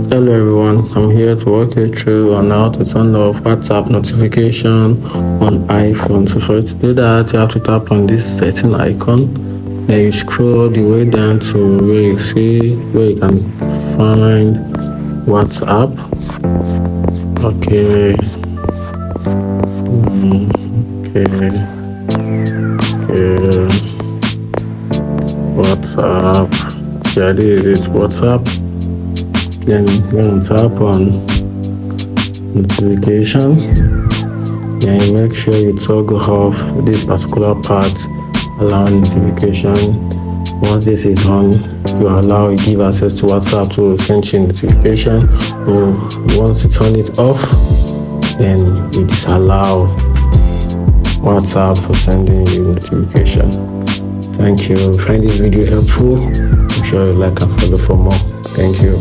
Hello everyone, I'm here to walk you through on how to turn off WhatsApp notification on iPhone. So for you to do that, you have to tap on this setting icon. Then you scroll all the way down to where you see where you can find WhatsApp. Okay. Okay. WhatsApp. Yeah, this is WhatsApp. Then you're going to tap on notification. Then you make sure you toggle off this particular part, allow notification. Once this is on, you give access to WhatsApp to send you notification. Once you turn it off, then you disallow WhatsApp for sending you notification. Thank you. Find this video helpful. Make sure you like and follow for more. Thank you.